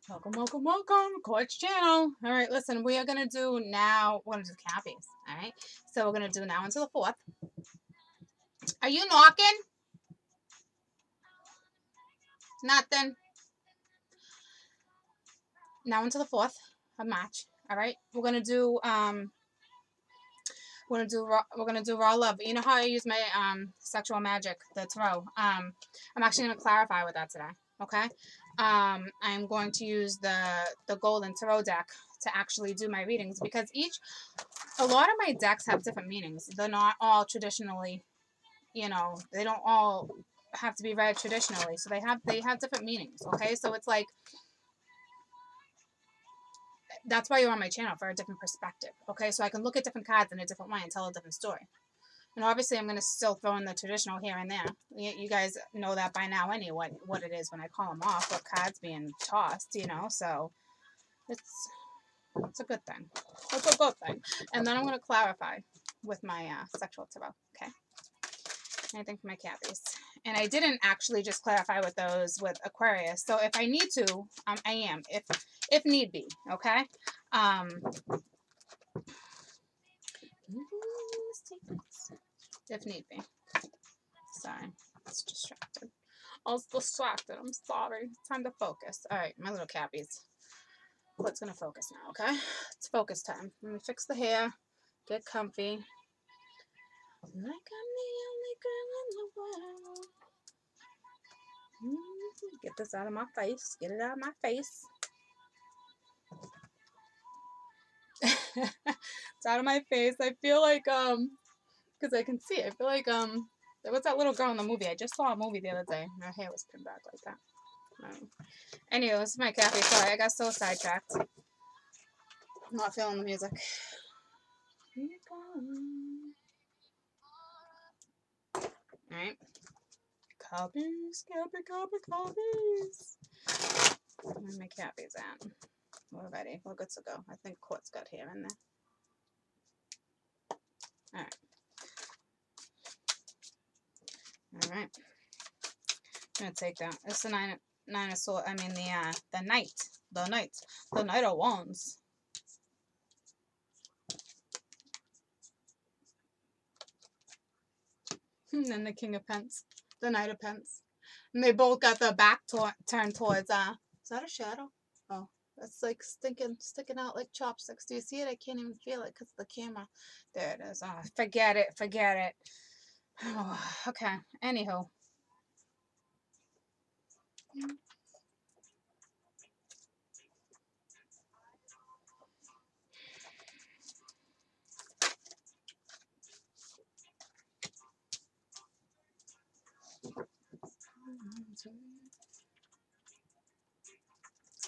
Welcome, welcome, welcome, Coach Channel. All right, listen, we are going to do now, we're going to do Cappies, all right? So we're going to do now into the 4th. Are you knocking? Nothing. Now into the 4th of March, all right? We're going to do, we're gonna do raw love. You know how I use my sexual magic, the tarot. I'm actually gonna clarify with that today. Okay. I'm going to use the golden tarot deck to actually do my readings because a lot of my decks have different meanings. They're not all traditionally, they don't all have to be read traditionally. So they have different meanings. Okay. So it's like, that's why you're on my channel, for a different perspective. Okay. So I can look at different cards in a different way and tell a different story. And obviously, I'm going to still throw in the traditional here and there. You guys know that by now anyway, what it is when I call them off, what cards being tossed, So it's a good thing. It's a good thing. And then I'm going to clarify with my sexual tarot, okay? Anything for my Cappies. And I didn't actually just clarify with those with Aquarius. So if I need to, I am, if need be, okay? If need be. Sorry, it's distracted. I was distracted. I'm sorry. Time to focus. All right, my little Cappies. What's gonna focus now? Okay, it's focus time. Let me fix the hair. Get comfy. Like I'm the only girl in the world. Get this out of my face. Get it out of my face. It's out of my face. I feel like because I can see. I feel like there was that little girl in the movie. I just saw a movie the other day. Her hair was pinned back like that. Anyway, this is my Cappy. Sorry, I got so sidetracked. I'm not feeling the music. Alright. Cappies, Cappies. Where my Cappies at? We're ready. We're good to go. I think Court's got hair in there. Alright. Alright. I'm gonna take that. It's the nine of swords. I mean the knight. The Knight of Wands. And then the King of Pence. The Knight of Pence. And they both got their back turned towards is that a shadow? Oh, that's like sticking out like chopsticks. Do you see it? I can't even feel it because of the camera. There it is. Oh, forget it. Oh, okay. Anywho.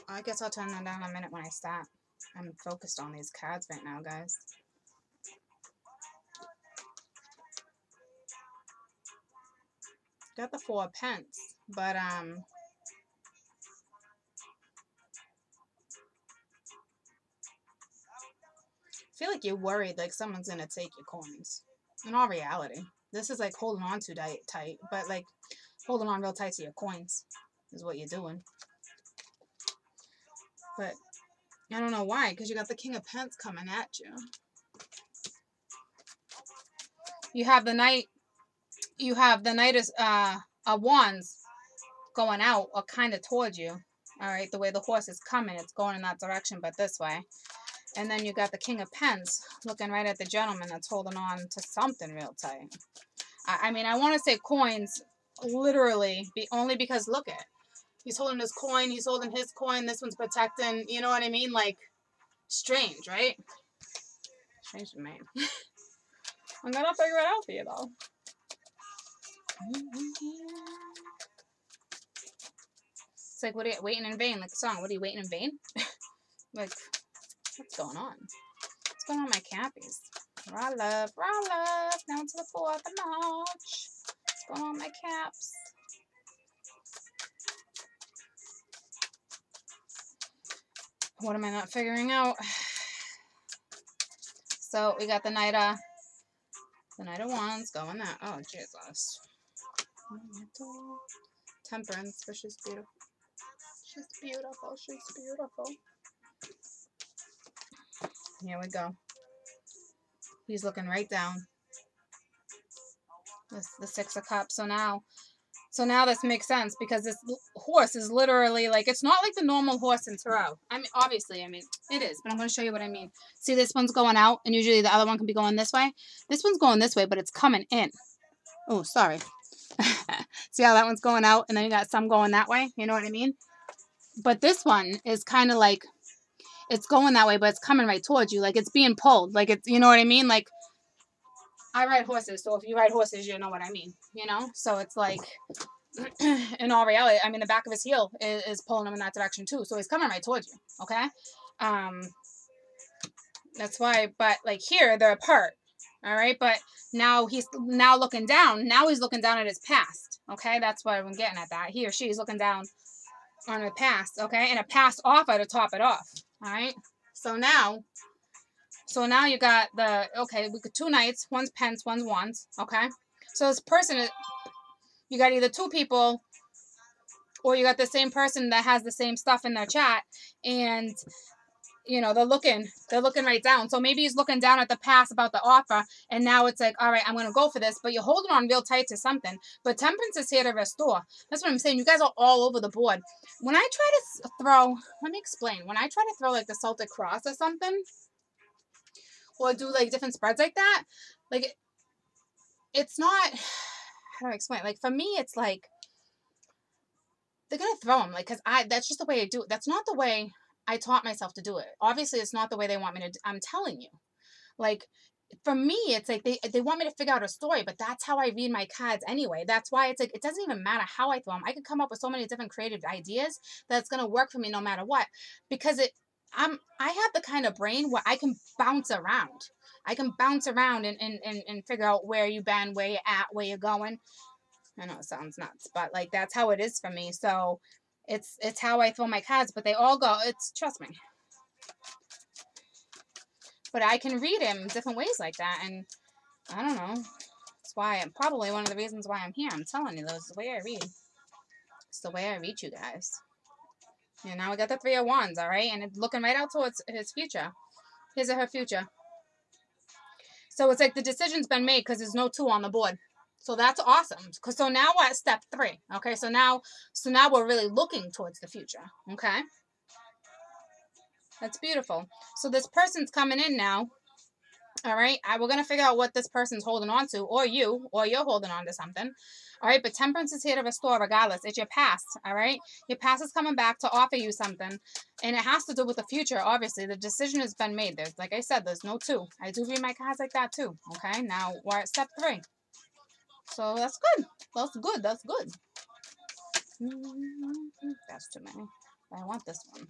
I guess I'll turn that down in a minute when I stop. I'm focused on these cards right now, guys. Got the 4 of Pence, but I feel like you're worried like someone's gonna take your coins. In all reality, this is like holding on too tight, but like holding on real tight to your coins is what you're doing. But I don't know why, because you got the King of Pence coming at you. You have the Knight. You have the Knight of Wands going out or kind of towards you. All right, the way the horse is coming, it's going in that direction, but this way. And then you got the King of Pence looking right at the gentleman that's holding on to something real tight. I mean, I want to say coins, literally, only because look at. He's holding his coin. He's holding his coin. This one's protecting. You know what I mean? Like, strange, right? Strange to me. I'm going to figure it out for you, though. It's like, what are you waiting in vain? Like the song, what are you waiting in vain? Like, what's going on? What's going on with my Cappies? Raw love. Now to the 4th of March. What's going on with my Caps? What am I not figuring out? So we got the Knight of Wands going that. Oh, Jesus. Temperance, which is beautiful. She's beautiful. She's beautiful. Here we go. He's looking right down. This the Six of Cups. So now this makes sense because this horse is literally like, it's not like the normal horse in tarot. I mean, obviously, it is, but I'm going to show you what I mean. See, this one's going out, and usually the other one can be going this way. This one's going this way, but it's coming in. Oh, sorry. See how that one's going out, and then you got some going that way? You know what I mean? But this one is kind of like, it's going that way, but it's coming right towards you. Like, it's being pulled. Like, it's, you know what I mean? Like, I ride horses, so if you ride horses, you know what I mean, you know? So it's like, in all reality, I mean, the back of his heel is pulling him in that direction too. So he's coming right towards you, okay? That's why, but like here, they're apart, all right? But now he's now looking down. Now he's looking down at his past, okay? That's what I'm getting at that. He or she is looking down on a past, okay? And a past offer to top it off, all right? So now you got the, okay, we got two knights, one's pence, one's wands, okay? So this person, you got either two people, or you got the same person that has the same stuff in their chat, and, you know, they're looking right down. So maybe he's looking down at the past about the offer, and now it's like, all right, I'm going to go for this, but you're holding on real tight to something. But Temperance is here to restore. That's what I'm saying. You guys are all over the board. When I try to throw, let me explain. When I try to throw like the Celtic cross or something, or do like different spreads like that, like it's not, how do I explain? Like for me, it's like they're gonna throw them, like, because that's just the way I do it. That's not the way I taught myself to do it. Obviously, it's not the way they want me to. I'm telling you, like for me, it's like they want me to figure out a story, but that's how I read my cards anyway. That's why it's like it doesn't even matter how I throw them. I could come up with so many different creative ideas that's gonna work for me no matter what, because I have the kind of brain where I can bounce around. I can bounce around and figure out where you've been, where you're at, where you're going. I know it sounds nuts, but like that's how it is for me. So it's how I throw my cards, but they all go, trust me. But I can read him different ways like that, and I don't know. That's why I'm probably one of the reasons why I'm here. I'm telling you, this is the way I read. It's the way I read you guys. And now we got the Three of Wands, all right? And it's looking right out towards his future. His or her future. So it's like the decision's been made because there's no 2 on the board. So that's awesome. So now we're at step 3. Okay, so now we're really looking towards the future. Okay, that's beautiful. So this person's coming in now. All right, we're gonna figure out what this person's holding on to, or you're holding on to something. All right, but Temperance is here to restore regardless. It's your past. All right, your past is coming back to offer you something, and it has to do with the future. Obviously, the decision has been made. There's, like I said, there's no 2. I do read my cards like that too. Okay, now we're at step 3. So that's good. That's good. That's good. That's too many. But I want this one.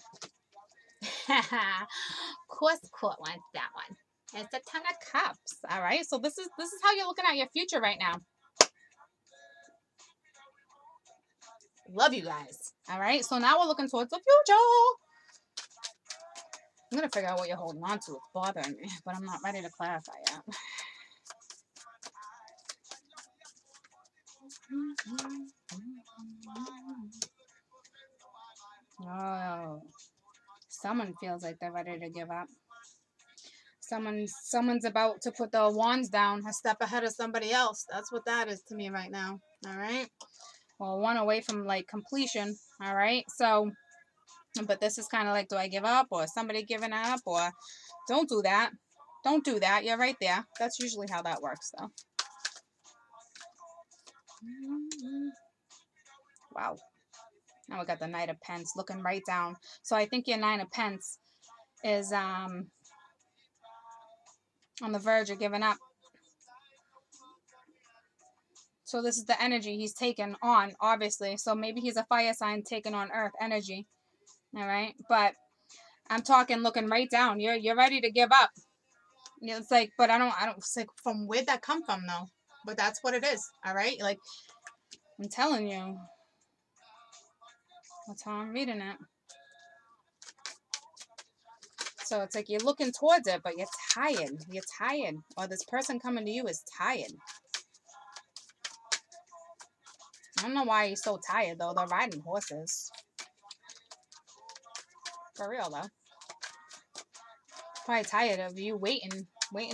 Course Court wants that one. It's a Ten of Cups. All right. So this is how you're looking at your future right now. Love you guys. All right. So now we're looking towards the future. I'm gonna figure out what you're holding on to. It's bothering me, but I'm not ready to clarify yet. Oh, someone feels like they're ready to give up. Someone's about to put the wands down, a step ahead of somebody else. That's what that is to me right now. All right. Well, one away from like completion. All right. So, but this is kind of like, do I give up, or somebody giving up, or don't do that. Don't do that. You're right there. That's usually how that works, though. Wow. Now we got the Knight of Pence looking right down. So I think your Nine of Pence is on the verge of giving up. So this is the energy he's taken on, obviously. So maybe he's a fire sign taking on earth energy. All right. But I'm talking looking right down. You're ready to give up. It's like, but I don't, it's like, from where'd that come from though? But that's what it is. All right. Like, I'm telling you. That's how I'm reading it. So it's like you're looking towards it, but you're tired. You're tired. Or this person coming to you is tired. I don't know why he's so tired, though. They're riding horses. For real, though. Probably tired of you waiting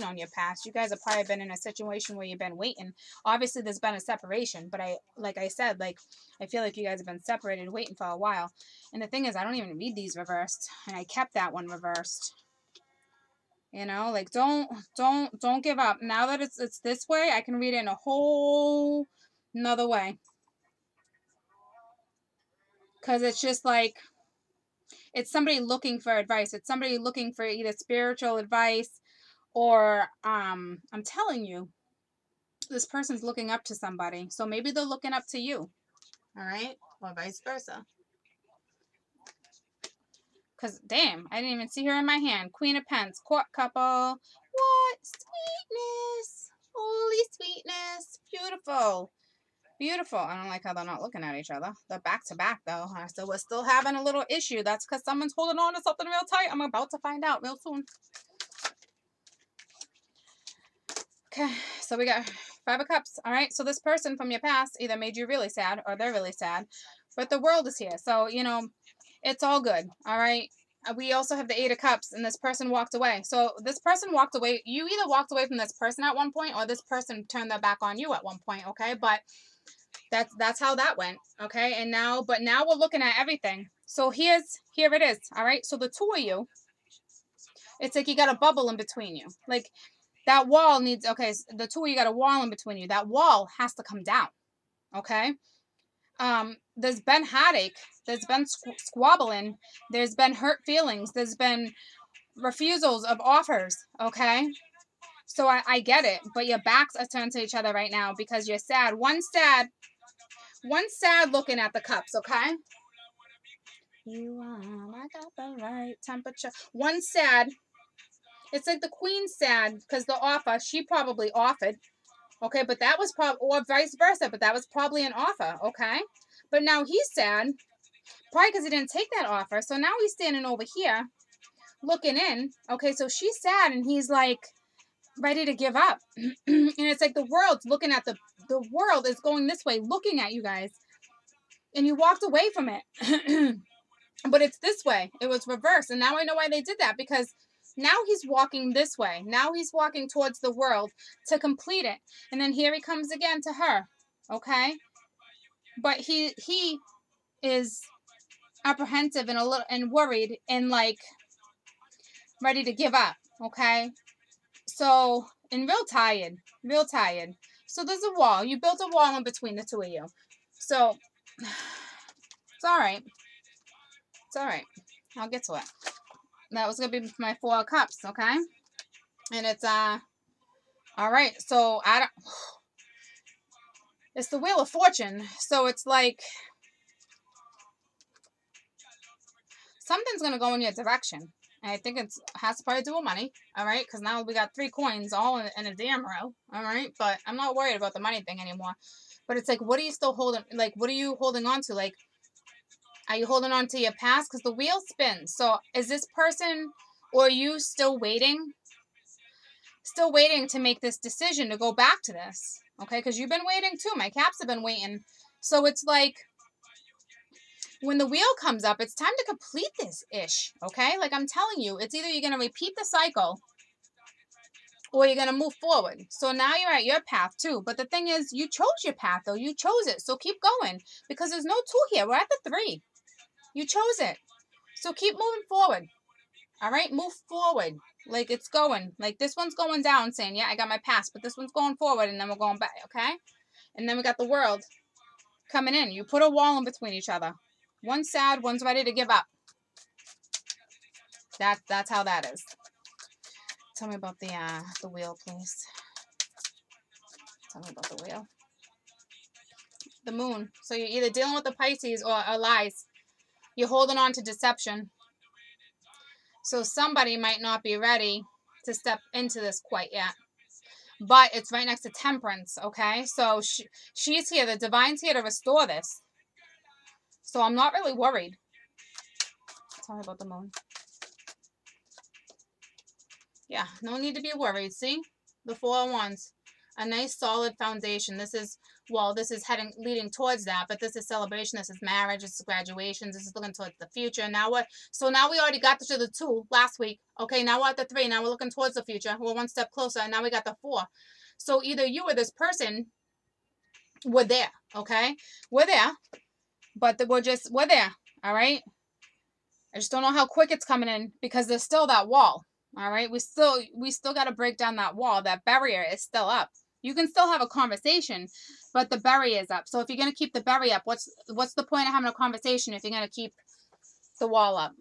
on your past. You guys have probably been in a situation where you've been waiting. Obviously, there's been a separation, but like I said, I feel like you guys have been separated, waiting for a while. And the thing is, I don't even read these reversed, and I kept that one reversed. You know, like don't give up. Now that it's this way, I can read it in a whole another way. Because it's just like, it's somebody looking for advice. It's somebody looking for either spiritual advice or I'm telling you, this person's looking up to somebody. So maybe they're looking up to you. All right? Or vice versa. Because, damn, I didn't even see her in my hand. Queen of Pence, court couple. What? Sweetness. Holy sweetness. Beautiful. Beautiful. I don't like how they're not looking at each other. They're back to back, though. So we're still having a little issue. That's because someone's holding on to something real tight. I'm about to find out real soon. Okay, so we got 5 of Cups. All right, so this person from your past either made you really sad or they're really sad. But the world is here. So, you know, it's all good. All right. We also have the 8 of Cups, and this person walked away. So this person walked away. You either walked away from this person at one point, or this person turned their back on you at one point. Okay, but that's how that went. Okay, and now we're looking at everything. So here it is. All right. So the two of you, it's like you got a bubble in between you. Like that wall needs. Okay, so the two of you got a wall in between you. That wall has to come down. Okay. There's been heartache, there's been squabbling, there's been hurt feelings, there's been refusals of offers, okay? So I get it, but your backs are turned to each other right now because you're sad. One's sad looking at the cups, okay? You are, I got the right temperature. One's sad. It's like the queen's sad because the offer, she probably offered. Okay, but that was probably, or vice versa, but that was probably an offer, okay? But now he's sad, probably because he didn't take that offer. So now he's standing over here, looking in. Okay, so she's sad, and he's like ready to give up. And it's like the world's looking at the world is going this way, looking at you guys. And you walked away from it. But it's this way. It was reversed. And now I know why they did that, because now he's walking this way. Now he's walking towards the world to complete it. And then here he comes again to her. Okay? But he is apprehensive and a little and worried and like ready to give up. Okay? So, and real tired. Real tired. So there's a wall. You built a wall in between the two of you. So it's all right. It's all right. I'll get to it. That was going to be my 4 of Cups, okay? And it's, all right. So, it's the Wheel of Fortune. So, it's like, something's going to go in your direction. And I think it has to probably do with money, all right? Because now we got 3 coins all in a damn row, all right? But I'm not worried about the money thing anymore. But it's like, what are you still holding? Like, what are you holding on to? Like, are you holding on to your past? Because the wheel spins. So is this person or you still waiting? Still waiting to make this decision to go back to this. Okay? Because you've been waiting too. My caps have been waiting. So it's like when the wheel comes up, it's time to complete this ish. Okay? Like I'm telling you, it's either you're going to repeat the cycle or you're going to move forward. So now you're at your path too. But the thing is, you chose your path though. You chose it. So keep going. Because there's no 2 here. We're at the 3. You chose it. So keep moving forward. All right? Move forward. Like it's going. Like this one's going down saying, yeah, I got my past. But this one's going forward and then we're going back. Okay? And then we got the world coming in. You put a wall in between each other. One's sad. One's ready to give up. That's how that is. Tell me about the wheel, please. Tell me about the wheel. The moon. So you're either dealing with the Pisces or lies. You're holding on to deception. So somebody might not be ready to step into this quite yet. But it's right next to Temperance, okay? So she's here. The Divine's here to restore this. So I'm not really worried. Tell me about the moon. Yeah, no need to be worried. See? The 4 of Wands. A nice solid foundation. This is well, this is leading towards that, but this is celebration, this is marriage, this is graduations, this is looking towards the future. Now so we already got to the 2 last week. Okay, now we're at the 3. Now we're looking towards the future. We're one step closer, and now we got the 4. So either you or this person, we're there, okay? We're there, but we're there, all right? I just don't know how quick it's coming in because there's still that wall, all right? We still got to break down that wall. That barrier is still up. You can still have a conversation, but the barrier is up. So if you're going to keep the barrier up, what's the point of having a conversation if you're going to keep the wall up?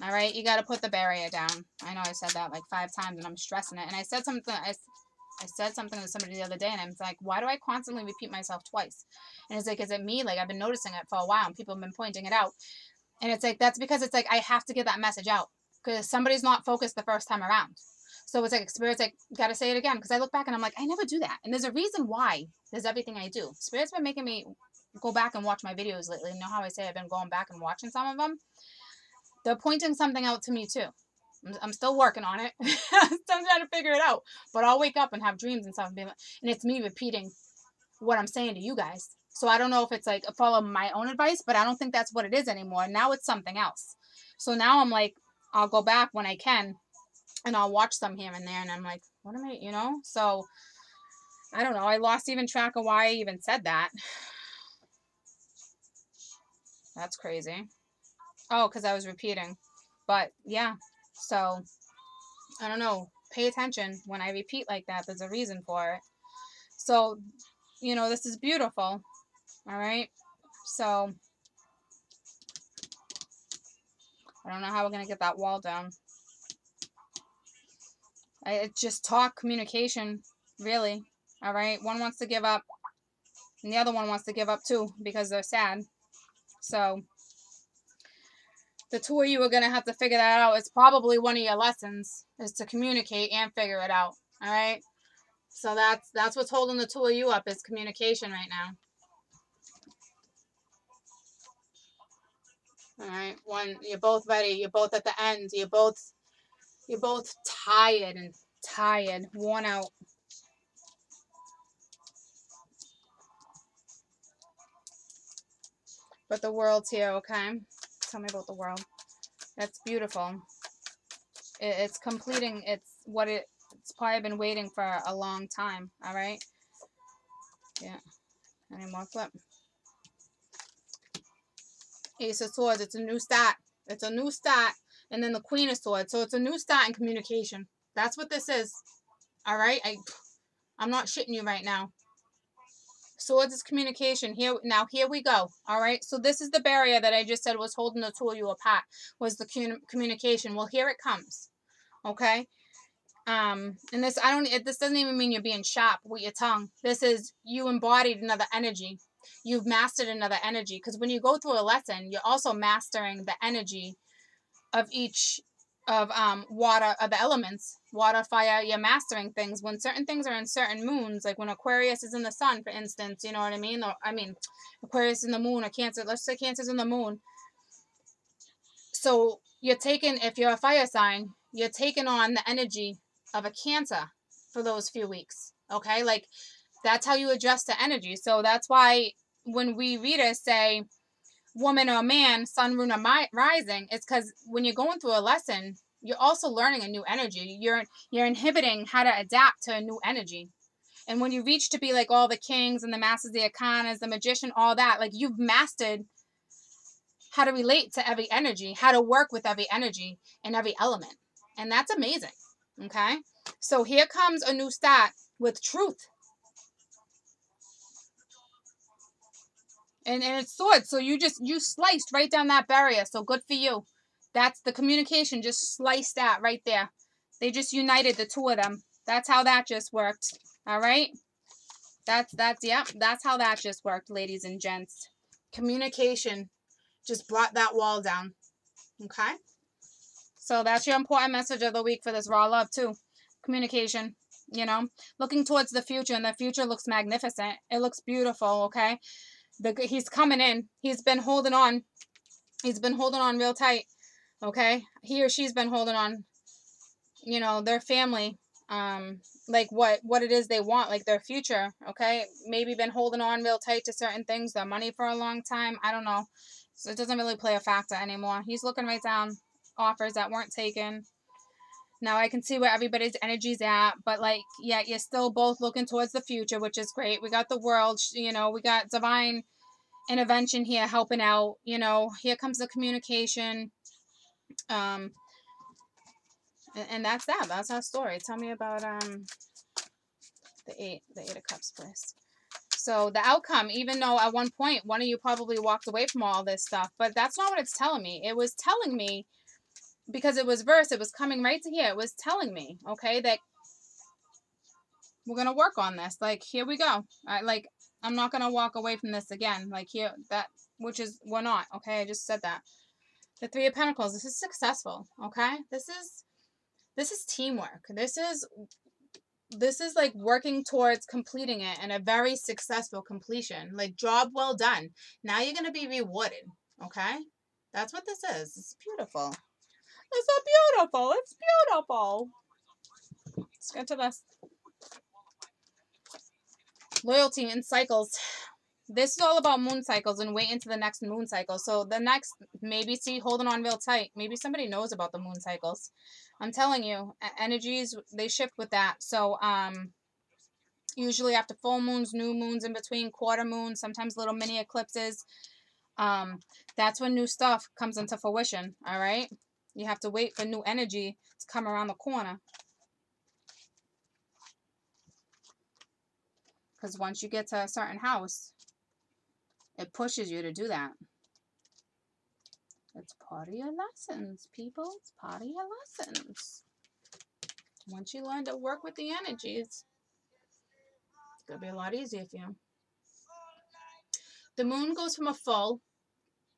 All right? You got to put the barrier down. I know I said that like 5 times and I'm stressing it. And I said something to somebody the other day and I'm like, why do I constantly repeat myself twice? And it's like, is it me? Like, I've been noticing it for a while and people have been pointing it out. And it's like, that's because it's like, I have to get that message out because somebody's not focused the first time around. So it's like, Spirit's like, gotta say it again. Because I look back and I'm like, I never do that. And there's a reason why there's everything I do. Spirit's been making me go back and watch my videos lately. You know how I say I've been going back and watching some of them? They're pointing something out to me too. I'm still working on it. I'm still trying to figure it out. But I'll wake up and have dreams and stuff. And it's me repeating what I'm saying to you guys. So I don't know if it's like follow my own advice, but I don't think that's what it is anymore. Now it's something else. So now I'm like, I'll go back when I can and I'll watch some here and there. And I'm like, what am I, So I don't know. I lost even track of why I even said that. That's crazy. Oh, because I was repeating. But yeah, so I don't know. Pay attention when I repeat like that. There's a reason for it. So, this is beautiful. All right. So I don't know how we're going to get that wall down. It's just talk, communication, really. All right. One wants to give up and the other one wants to give up too because they're sad. So the 2 of you are going to have to figure that out. It's probably one of your lessons is to communicate and figure it out. All right. So that's what's holding the 2 of you up is communication right now. All right. You're both ready. You're both at the end. You're both tired, worn out. But the world's here, okay? Tell me about the world. That's beautiful. It's completing. It's probably been waiting for a long time. All right. Yeah. Any more flip? Ace of Swords. It's a new start. It's a new start. And then the Queen of Swords. So it's a new start in communication. That's what this is. All right. I'm not shitting you right now. Swords is communication. Here we go. All right. So this is the barrier that I just said was holding the 2 of you apart. Was the communication. Well, here it comes. Okay. And this doesn't even mean you're being sharp with your tongue. This is you embodied another energy. You've mastered another energy. Because when you go through a lesson, you're also mastering the energy of each of water, of the elements, water, fire. You're mastering things. When certain things are in certain moons, like when Aquarius is in the sun, for instance, you know what I mean? Aquarius in the moon, or Cancer, let's say Cancer's in the moon. So you're taking, if you're a fire sign, you're taking on the energy of a Cancer for those few weeks. Okay? Like, that's how you adjust to energy. So that's why when we readers say woman or man, sun, moon, or rising, it's because when you're going through a lesson, you're also learning a new energy. You're inhibiting how to adapt to a new energy. And when you reach to be like all the kings and the masters, the arcanas, the magician, all that, like you've mastered how to relate to every energy, how to work with every energy and every element. And that's amazing. Okay? So here comes a new start with truth. And it's swords. So you sliced right down that barrier. So good for you. That's the communication. Just sliced that right there. They just united the 2 of them. That's how that just worked. All right. That's how that just worked, ladies and gents. Communication just brought that wall down. Okay. So that's your important message of the week for this raw love too. Communication. Looking towards the future, and the future looks magnificent. It looks beautiful. Okay. He's coming in. He's been holding on. He's been holding on real tight. Okay? He or she's been holding on. Their family like what it is they want, like their future. Okay, maybe been holding on real tight to certain things, their money for a long time. I don't know. So it doesn't really play a factor anymore. He's looking right down offers that weren't taken. Now I can see where everybody's energy's at, but like, yeah, you're still both looking towards the future, which is great. We got the world, you know, we got divine intervention here helping out. You know, here comes the communication. And that's that. That's our story. Tell me about the eight of cups, please. So the outcome, even though at one point one of you probably walked away from all this stuff, but that's not what it's telling me. It was telling me, because it was verse, it was coming right to here. It was telling me, okay, that we're gonna work on this. Like, here we go. I'm not gonna walk away from this again. Like, here, that, which is, we're not. Okay, I just said that. The Three of Pentacles. This is successful. Okay, this is teamwork. This is like working towards completing it, and a very successful completion. Like, job well done. Now you're gonna be rewarded. Okay, that's what this is. It's beautiful. It's so beautiful. It's beautiful. Let's get to this. Loyalty in cycles. This is all about moon cycles and wait into the next moon cycle. So the next, maybe, see, holding on real tight. Maybe somebody knows about the moon cycles. I'm telling you, energies, they shift with that. So usually after full moons, new moons in between, quarter moons, sometimes little mini eclipses. That's when new stuff comes into fruition. All right. You have to wait for new energy to come around the corner. Because once you get to a certain house, it pushes you to do that. It's part of your lessons, people. It's part of your lessons. Once you learn to work with the energies, it's going to be a lot easier for you. The moon goes from a full.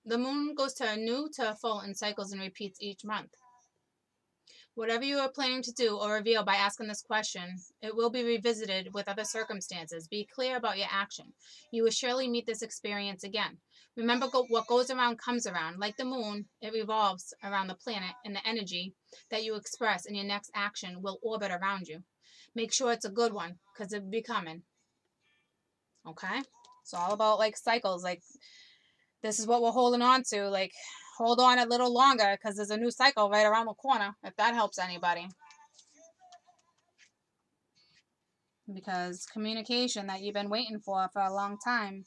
The moon goes to a new to a full in cycles and repeats each month. Whatever you are planning to do or reveal by asking this question, it will be revisited with other circumstances. Be clear about your action. You will surely meet this experience again. Remember, what goes around comes around. Like the moon, it revolves around the planet, and the energy that you express in your next action will orbit around you. Make sure it's a good one, because it will be coming. Okay? It's all about, like, cycles. Like, this is what we're holding on to. Like, hold on a little longer, because there's a new cycle right around the corner, if that helps anybody. Because communication that you've been waiting for a long time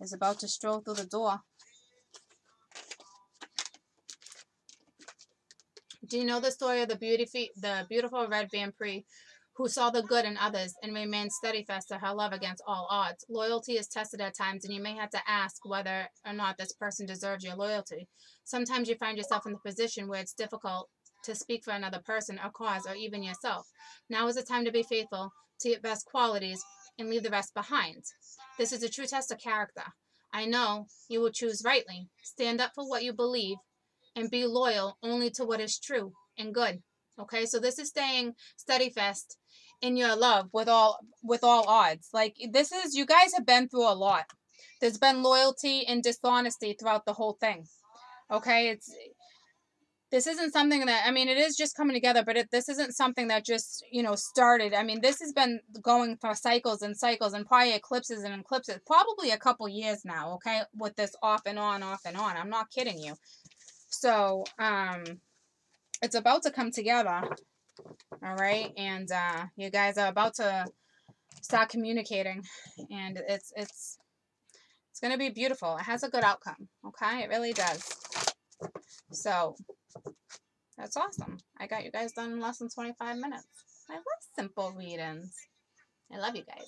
is about to stroll through the door. Do you know the story of the beautiful red vampire who saw the good in others and remained steadfast to her love against all odds? Loyalty is tested at times, and you may have to ask whether or not this person deserves your loyalty. Sometimes you find yourself in the position where it's difficult to speak for another person or cause or even yourself. Now is the time to be faithful to your best qualities and leave the rest behind. This is a true test of character. I know you will choose rightly. Stand up for what you believe and be loyal only to what is true and good. Okay, so this is staying steadfast in your love with all odds. Like, this is, you guys have been through a lot. There's been loyalty and dishonesty throughout the whole thing. Okay, this isn't something that, I mean, it is just coming together, but this isn't something that just, started. I mean, this has been going through cycles and cycles and probably eclipses and eclipses, probably a couple years now, okay, with this off and on, off and on. I'm not kidding you. So, it's about to come together, all right? And you guys are about to start communicating, and it's going to be beautiful. It has a good outcome, okay? It really does. So, that's awesome. I got you guys done in less than 25 minutes. I love simple readings. I love you guys.